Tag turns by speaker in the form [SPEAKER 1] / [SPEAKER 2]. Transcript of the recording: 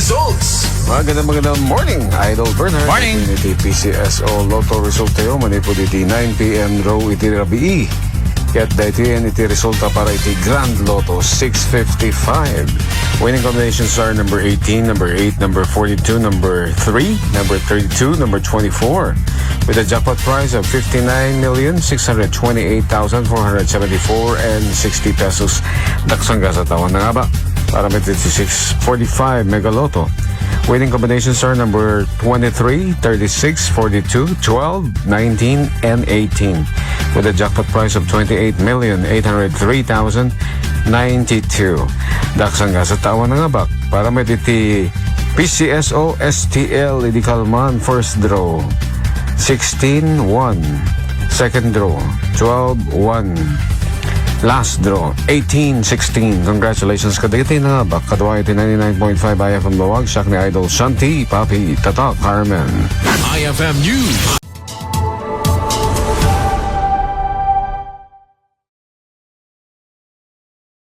[SPEAKER 1] results.
[SPEAKER 2] Magandang morning, Idol Bernard.
[SPEAKER 3] Morning.
[SPEAKER 2] Iti PCSO Lotto result tayo. Manipod iti 9 p.m. draw iti rabii. Kaya't dahil iti resulta para iti Grand Lotto 655. Winning combinations are number 18, number 8, number 42, number 3, number 32, number 24. With a jackpot prize of 59,628,474 and 60 pesos. Daksangga sa tawan na nga ba? Para may 645 Mega Lotto. Winning combinations are number 23, 36, 42, 12, 19, and 18. With a jackpot price of 28,803,092. Daksangga sa tawan na nga ba? Para may PCSO STL Idi Kalman first draw 16-1, second draw 12-1, last draw 18-16. Congratulations kadagiti na nga ba? Kadwa iti 99.5 IFM Bawag, siyak ni Idol Shanti, Papi, Tata, Carmen.
[SPEAKER 1] IFM News.